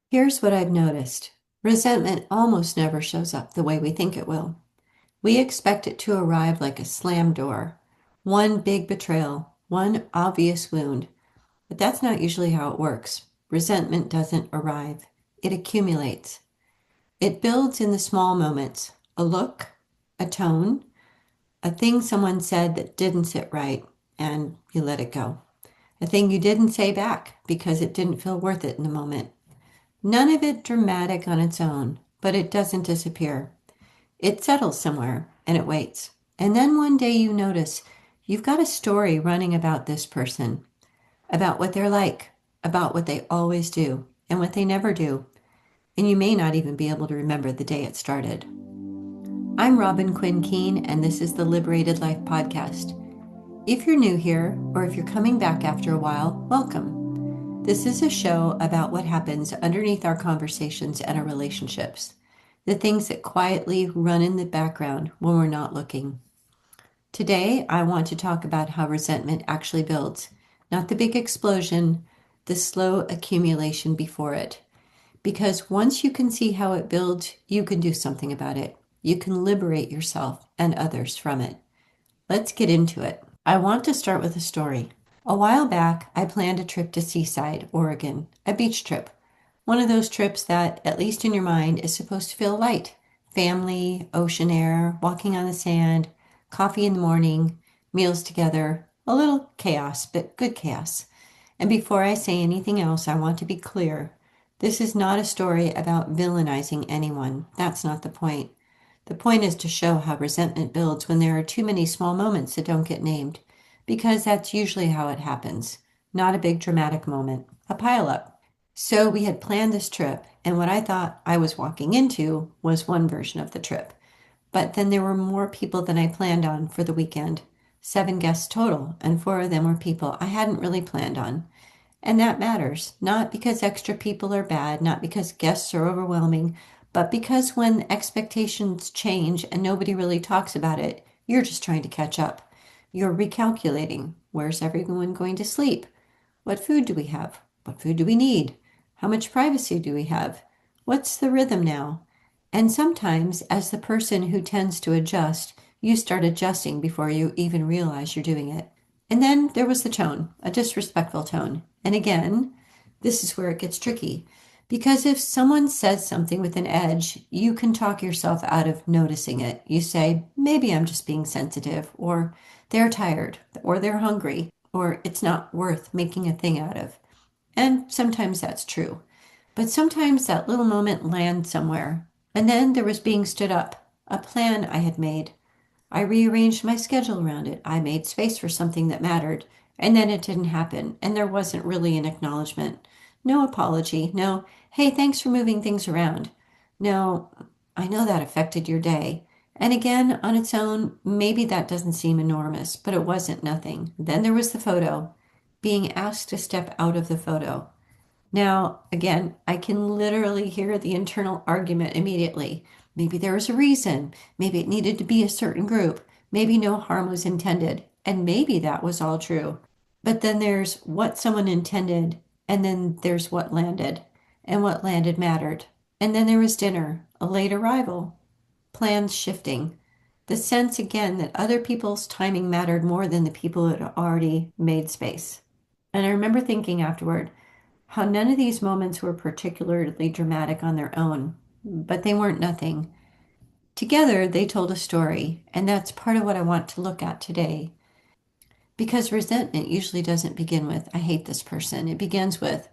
Here's what I've noticed. Resentment almost never shows up the way we think it will. We expect it to arrive like a slam door, one big betrayal, one obvious wound, but that's not usually how it works. Resentment doesn't arrive, it accumulates. It builds in the small moments, a look, a tone, a thing someone said that didn't sit right, and you let it go. A thing you didn't say back because it didn't feel worth it in the moment. None of it dramatic on its own, but it doesn't disappear. It settles somewhere and it waits. And then one day you notice you've got a story running about this person, about what they're like, about what they always do and what they never do. And you may not even be able to remember the day it started. I'm Robin Quinn Keene, and this is the Liberated Life Podcast. If you're new here, or if you're coming back after a while, welcome. This is a show about what happens underneath our conversations and our relationships, the things that quietly run in the background when we're not looking. Today, I want to talk about how resentment actually builds, not the big explosion, the slow accumulation before it. Because once you can see how it builds, you can do something about it. You can liberate yourself and others from it. Let's get into it. I want to start with a story. A while back, I planned a trip to Seaside, Oregon, a beach trip. One of those trips that, at least in your mind, is supposed to feel light. Family, ocean air, walking on the sand, coffee in the morning, meals together, a little chaos, but good chaos. And before I say anything else, I want to be clear. This is not a story about villainizing anyone. That's not the point. The point is to show how resentment builds when there are too many small moments that don't get named, because that's usually how it happens. Not a big dramatic moment, a pileup. So we had planned this trip, and what I thought I was walking into was one version of the trip. But then there were more people than I planned on for the weekend. 7 guests total, and 4 of them were people I hadn't really planned on. And that matters, not because extra people are bad, not because guests are overwhelming, but because when expectations change and nobody really talks about it, you're just trying to catch up. You're recalculating. Where's everyone going to sleep? What food do we have? What food do we need? How much privacy do we have? What's the rhythm now? And sometimes, as the person who tends to adjust, you start adjusting before you even realize you're doing it. And then there was the tone, a disrespectful tone. And again, this is where it gets tricky. Because if someone says something with an edge, you can talk yourself out of noticing it. You say, maybe I'm just being sensitive, or they're tired, or they're hungry, or it's not worth making a thing out of. And sometimes that's true. But sometimes that little moment lands somewhere. And then there was being stood up, a plan I had made. I rearranged my schedule around it. I made space for something that mattered. And then it didn't happen. And there wasn't really an acknowledgement. No apology. No, hey, thanks for moving things around. No, I know that affected your day. And again, on its own, maybe that doesn't seem enormous, but it wasn't nothing. Then there was the photo, being asked to step out of the photo. Now, again, I can literally hear the internal argument immediately. Maybe there was a reason. Maybe it needed to be a certain group. Maybe no harm was intended. And maybe that was all true. But then there's what someone intended, and then there's what landed. And what landed mattered. And then there was dinner, a late arrival, plans shifting. The sense again that other people's timing mattered more than the people that had already made space. And I remember thinking afterward, how none of these moments were particularly dramatic on their own, but they weren't nothing. Together, they told a story, and that's part of what I want to look at today. Because resentment usually doesn't begin with, I hate this person. It begins with,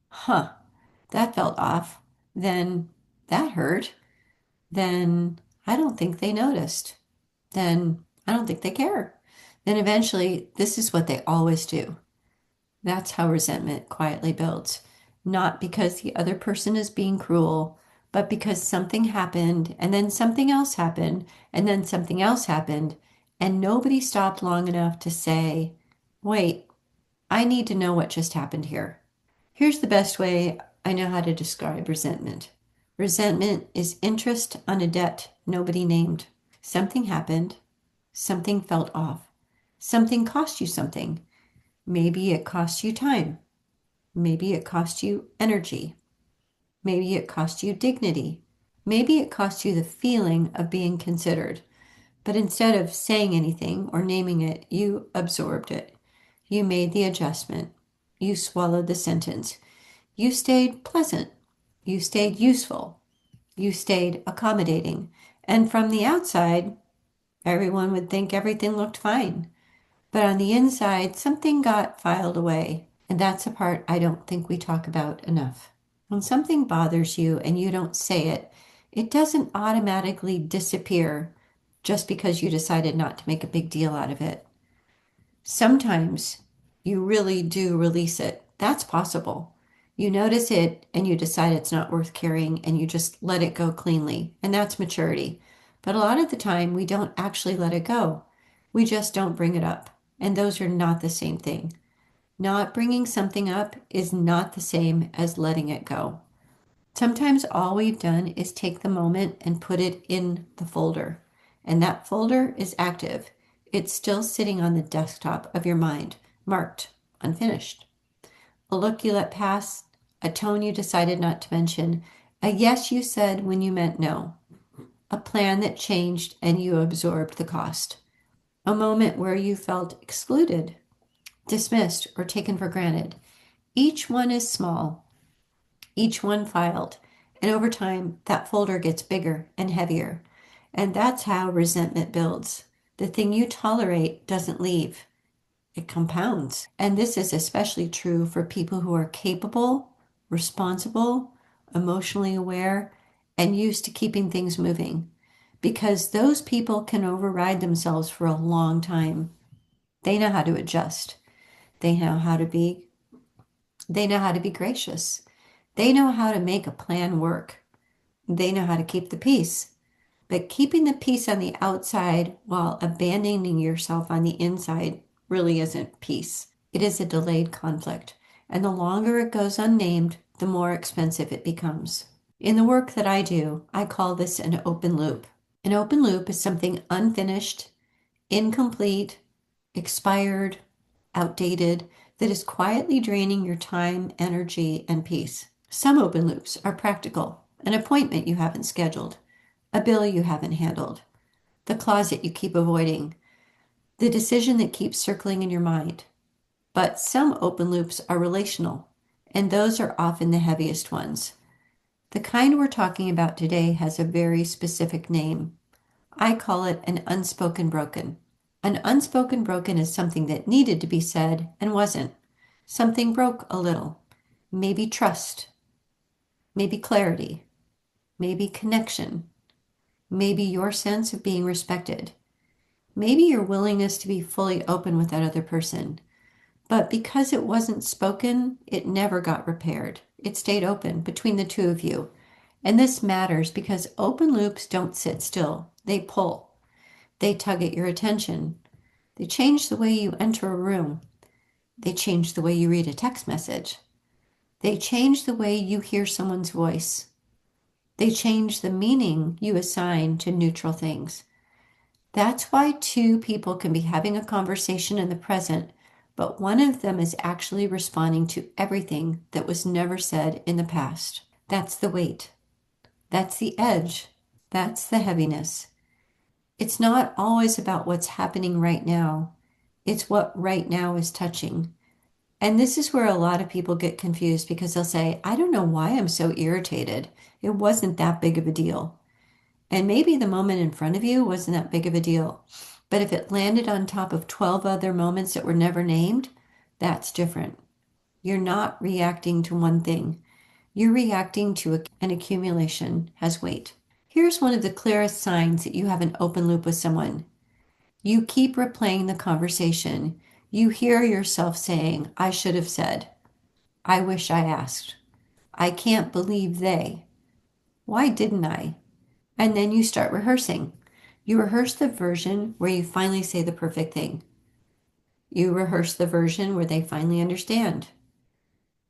huh, that felt off. Then that hurt. Then I don't think they noticed. Then I don't think they care. Then eventually, this is what they always do. That's how resentment quietly builds. Not because the other person is being cruel, but because something happened, and then something else happened, and then something else happened, and nobody stopped long enough to say, wait, I need to know what just happened here. Here's the best way I know how to describe resentment. Resentment is interest on a debt nobody named. Something happened, something felt off, something cost you something. Maybe it cost you time. Maybe it cost you energy. Maybe it cost you dignity. Maybe it cost you the feeling of being considered. But instead of saying anything or naming it, you absorbed it. You made the adjustment. You swallowed the sentence. You stayed pleasant. You stayed useful. You stayed accommodating. And from the outside, everyone would think everything looked fine. But on the inside, something got filed away. And that's the part I don't think we talk about enough. When something bothers you and you don't say it, it doesn't automatically disappear just because you decided not to make a big deal out of it. Sometimes you really do release it. That's possible. You notice it and you decide it's not worth carrying and you just let it go cleanly. And that's maturity. But a lot of the time, we don't actually let it go. We just don't bring it up. And those are not the same thing. Not bringing something up is not the same as letting it go. Sometimes all we've done is take the moment and put it in the folder. And that folder is active. It's still sitting on the desktop of your mind, marked unfinished. A look you let pass, a tone you decided not to mention, a yes you said when you meant no, a plan that changed and you absorbed the cost, a moment where you felt excluded, dismissed, or taken for granted. Each one is small, each one filed, and over time, that folder gets bigger and heavier. And that's how resentment builds. The thing you tolerate doesn't leave, it compounds. And this is especially true for people who are capable, responsible, emotionally aware, and used to keeping things moving. Because those people can override themselves for a long time. They know how to adjust. They know how to be they know how to be gracious. They know how to make a plan work. They know how to keep the peace. But keeping the peace on the outside while abandoning yourself on the inside really isn't peace. It is a delayed conflict. And the longer it goes unnamed, the more expensive it becomes. In the work that I do, I call this an open loop. An open loop is something unfinished, incomplete, expired, outdated, that is quietly draining your time, energy, and peace. Some open loops are practical: an appointment you haven't scheduled, a bill you haven't handled, the closet you keep avoiding, the decision that keeps circling in your mind. But some open loops are relational, and those are often the heaviest ones. The kind we're talking about today has a very specific name. I call it an unspoken broken. An unspoken broken is something that needed to be said and wasn't. Something broke a little. Maybe trust, maybe clarity, maybe connection, maybe your sense of being respected, maybe your willingness to be fully open with that other person. But because it wasn't spoken, it never got repaired. It stayed open between the two of you. And this matters because open loops don't sit still. They pull. They tug at your attention. They change the way you enter a room. They change the way you read a text message. They change the way you hear someone's voice. They change the meaning you assign to neutral things. That's why two people can be having a conversation in the present, but one of them is actually responding to everything that was never said in the past. That's the weight. That's the edge. That's the heaviness. It's not always about what's happening right now. It's what right now is touching. And this is where a lot of people get confused because they'll say, I don't know why I'm so irritated. It wasn't that big of a deal. And maybe the moment in front of you wasn't that big of a deal. But if it landed on top of 12 other moments that were never named, that's different. You're not reacting to one thing. You're reacting to an accumulation has weight. Here's one of the clearest signs that you have an open loop with someone. You keep replaying the conversation. You hear yourself saying, I should have said. I wish I asked. I can't believe they. Why didn't I? And then you start rehearsing. You rehearse the version where you finally say the perfect thing. You rehearse the version where they finally understand.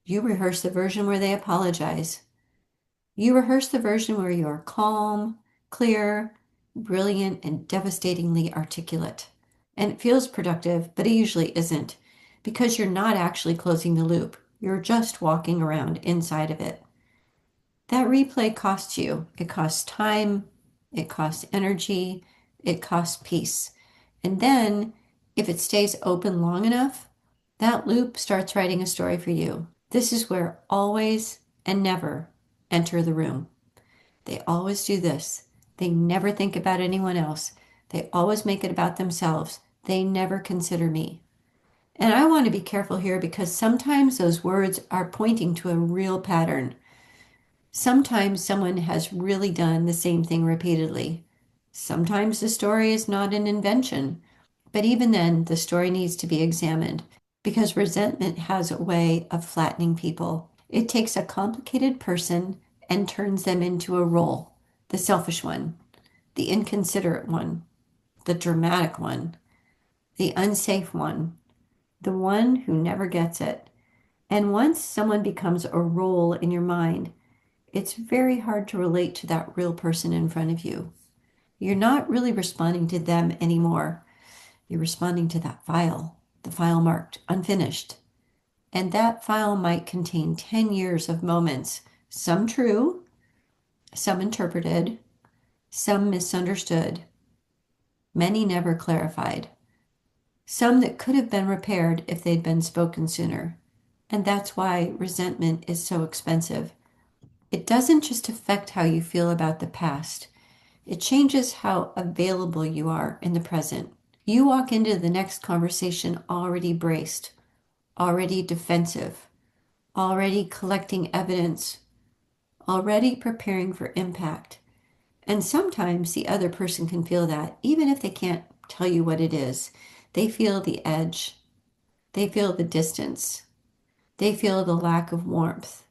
You rehearse the version where they apologize. You rehearse the version where you are calm, clear, brilliant, and devastatingly articulate. And it feels productive, but it usually isn't because you're not actually closing the loop. You're just walking around inside of it. That replay costs you. It costs time, it costs energy, it costs peace. And then, if it stays open long enough, that loop starts writing a story for you. This is where always and never enter the room. They always do this. They never think about anyone else. They always make it about themselves. They never consider me. And I want to be careful here because sometimes those words are pointing to a real pattern. Sometimes someone has really done the same thing repeatedly. Sometimes the story is not an invention, but even then, the story needs to be examined because resentment has a way of flattening people. It takes a complicated person and turns them into a role: the selfish one, the inconsiderate one, the dramatic one, the unsafe one, the one who never gets it. And once someone becomes a role in your mind, it's very hard to relate to that real person in front of you. You're not really responding to them anymore. You're responding to that file, the file marked unfinished. And that file might contain 10 years of moments, some true, some interpreted, some misunderstood, many never clarified, some that could have been repaired if they'd been spoken sooner. And that's why resentment is so expensive. It doesn't just affect how you feel about the past, it changes how available you are in the present. You walk into the next conversation already braced, already defensive, already collecting evidence, already preparing for impact. And sometimes the other person can feel that, even if they can't tell you what it is. They feel the edge, they feel the distance, they feel the lack of warmth.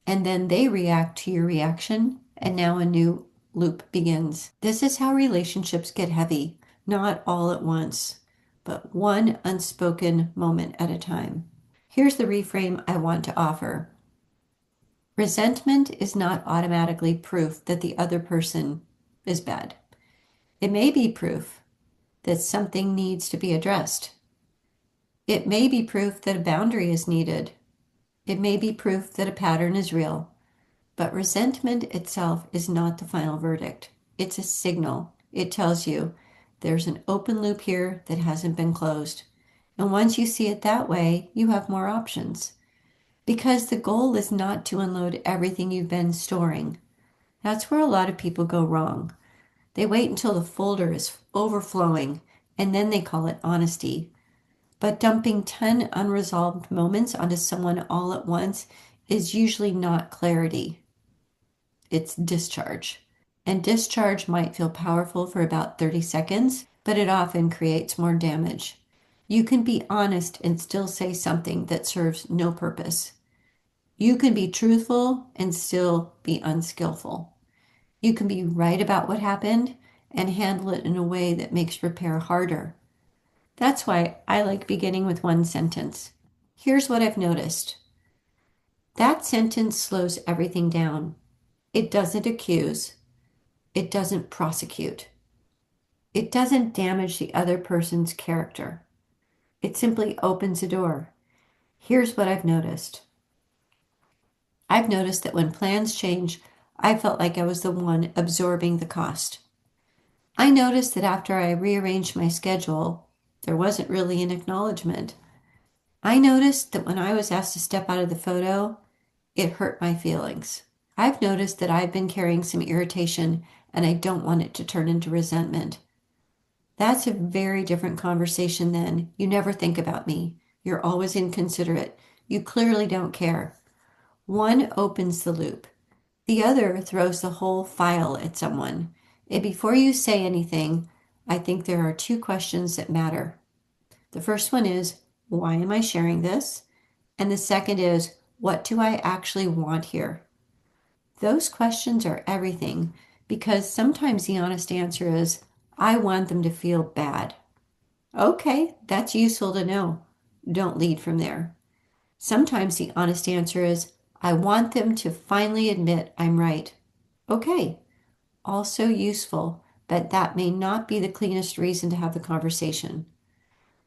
And then they react to your reaction, and now a new loop begins. This is how relationships get heavy, not all at once, but one unspoken moment at a time. Here's the reframe I want to offer. Resentment is not automatically proof that the other person is bad. It may be proof that something needs to be addressed. It may be proof that a boundary is needed. It may be proof that a pattern is real. But resentment itself is not the final verdict. It's a signal. It tells you there's an open loop here that hasn't been closed. And once you see it that way, you have more options. Because the goal is not to unload everything you've been storing. That's where a lot of people go wrong. They wait until the folder is overflowing and then they call it honesty. But dumping 10 unresolved moments onto someone all at once is usually not clarity. It's discharge. And discharge might feel powerful for about 30 seconds, but it often creates more damage. You can be honest and still say something that serves no purpose. You can be truthful and still be unskillful. You can be right about what happened and handle it in a way that makes repair harder. That's why I like beginning with one sentence. Here's what I've noticed. That sentence slows everything down. It doesn't accuse. It doesn't prosecute. It doesn't damage the other person's character. It simply opens a door. Here's what I've noticed. I've noticed that when plans change, I felt like I was the one absorbing the cost. I noticed that after I rearranged my schedule, there wasn't really an acknowledgement. I noticed that when I was asked to step out of the photo, it hurt my feelings. I've noticed that I've been carrying some irritation and I don't want it to turn into resentment. That's a very different conversation than, you never think about me. You're always inconsiderate. You clearly don't care. One opens the loop. The other throws the whole file at someone. And before you say anything, I think there are two questions that matter. The first one is, why am I sharing this? And the second is, what do I actually want here? Those questions are everything because sometimes the honest answer is, I want them to feel bad. Okay, that's useful to know. Don't lead from there. Sometimes the honest answer is, I want them to finally admit I'm right. Okay, also useful, but that may not be the cleanest reason to have the conversation.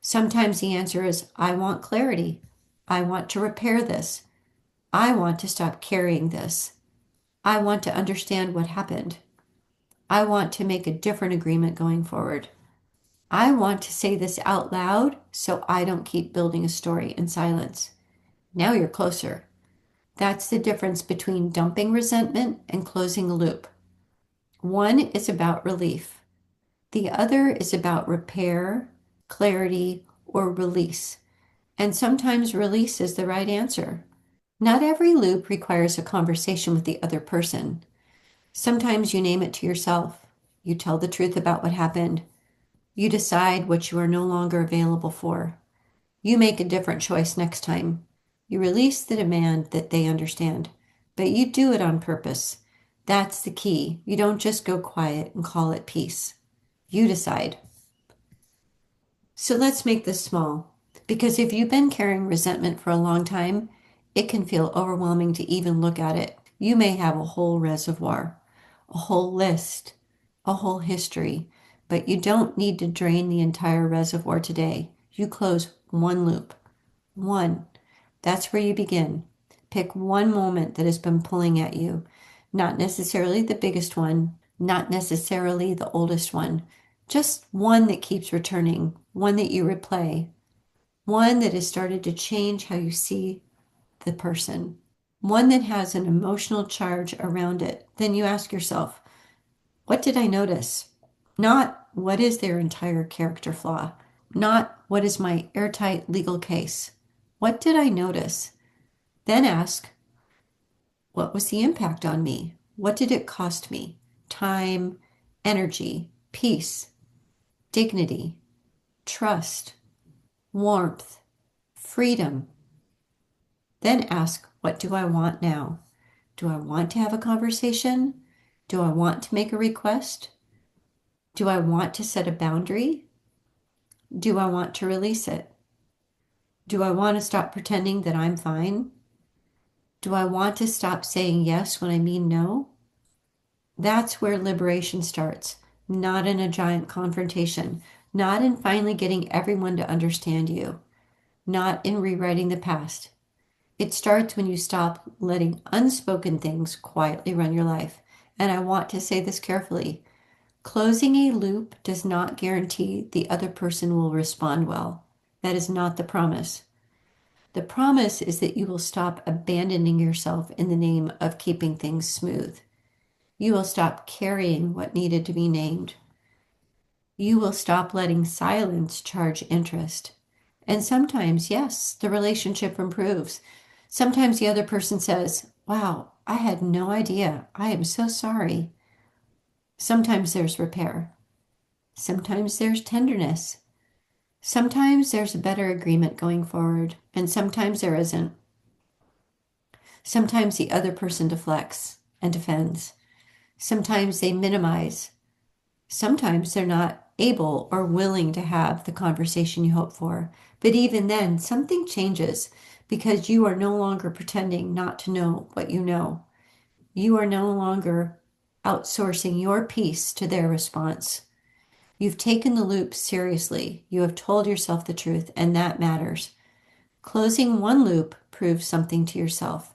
Sometimes the answer is, I want clarity. I want to repair this. I want to stop carrying this. I want to understand what happened. I want to make a different agreement going forward. I want to say this out loud so I don't keep building a story in silence. Now you're closer. That's the difference between dumping resentment and closing a loop. One is about relief. The other is about repair, clarity, or release. And sometimes release is the right answer. Not every loop requires a conversation with the other person. Sometimes you name it to yourself. You tell the truth about what happened. You decide what you are no longer available for. You make a different choice next time. You release the demand that they understand, but you do it on purpose. That's the key. You don't just go quiet and call it peace. You decide. So let's make this small. Because if you've been carrying resentment for a long time, it can feel overwhelming to even look at it. You may have a whole reservoir, a whole list, a whole history, but you don't need to drain the entire reservoir today. You close one loop. One. That's where you begin. Pick one moment that has been pulling at you. Not necessarily the biggest one, not necessarily the oldest one, just one that keeps returning, one that you replay, one that has started to change how you see the person, one that has an emotional charge around it. Then you ask yourself, what did I notice? Not what is their entire character flaw, not what is my airtight legal case. What did I notice? Then ask, what was the impact on me? What did it cost me? Time, energy, peace, dignity, trust, warmth, freedom. Then ask, what do I want now? Do I want to have a conversation? Do I want to make a request? Do I want to set a boundary? Do I want to release it? Do I want to stop pretending that I'm fine? Do I want to stop saying yes when I mean no? That's where liberation starts, not in a giant confrontation, not in finally getting everyone to understand you, not in rewriting the past. It starts when you stop letting unspoken things quietly run your life. And I want to say this carefully. Closing a loop does not guarantee the other person will respond well. That is not the promise. The promise is that you will stop abandoning yourself in the name of keeping things smooth. You will stop carrying what needed to be named. You will stop letting silence charge interest. And sometimes, yes, the relationship improves. Sometimes the other person says, wow, I had no idea. I am so sorry. Sometimes there's repair. Sometimes there's tenderness. Sometimes there's a better agreement going forward, and sometimes there isn't. Sometimes the other person deflects and defends. Sometimes they minimize. Sometimes they're not able or willing to have the conversation you hope for. But even then, something changes because you are no longer pretending not to know what you know. You are no longer outsourcing your piece to their response. You've taken the loop seriously. You have told yourself the truth, and that matters. Closing one loop proves something to yourself.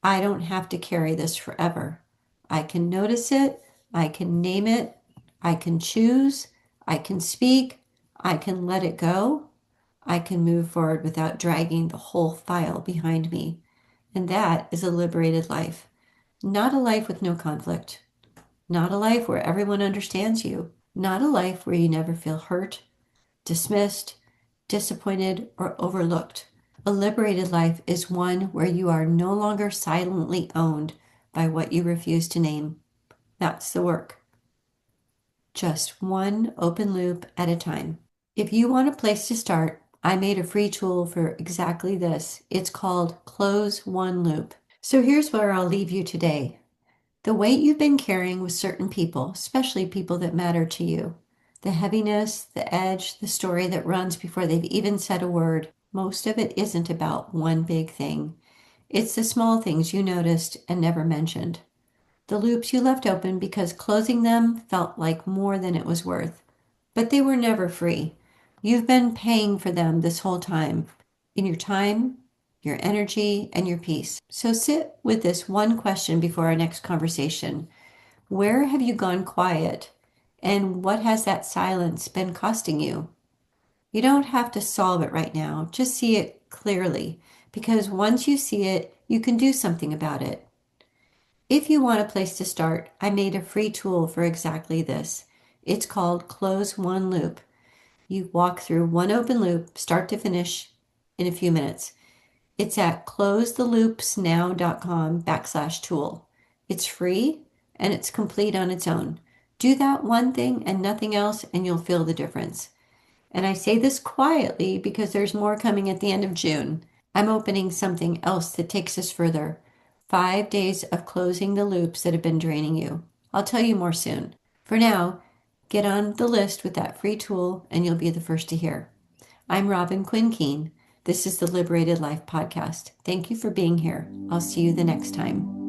I don't have to carry this forever. I can notice it. I can name it. I can choose. I can speak. I can let it go. I can move forward without dragging the whole file behind me. And that is a liberated life. Not a life with no conflict. Not a life where everyone understands you. Not a life where you never feel hurt, dismissed, disappointed, or overlooked. A liberated life is one where you are no longer silently owned by what you refuse to name. That's the work. Just one open loop at a time. If you want a place to start, I made a free tool for exactly this. It's called Close One Loop. So here's where I'll leave you today. The weight you've been carrying with certain people, especially people that matter to you, the heaviness, the edge, the story that runs before they've even said a word, most of it isn't about one big thing. It's the small things you noticed and never mentioned. The loops you left open because closing them felt like more than it was worth. But they were never free. You've been paying for them this whole time. In your time, your energy, and your peace. So sit with this one question before our next conversation. Where have you gone quiet? And what has that silence been costing you? You don't have to solve it right now. Just see it clearly, because once you see it, you can do something about it. If you want a place to start, I made a free tool for exactly this. It's called Close One Loop. You walk through one open loop, start to finish, in a few minutes. It's at closetheloopsnow.com/tool. It's free and it's complete on its own. Do that one thing and nothing else, and you'll feel the difference. And I say this quietly because there's more coming at the end of June. I'm opening something else that takes us further. 5 days of closing the loops that have been draining you. I'll tell you more soon. For now, get on the list with that free tool and you'll be the first to hear. I'm Robin Quinn Keene. This is the Liberated Life Podcast. Thank you for being here. I'll see you the next time.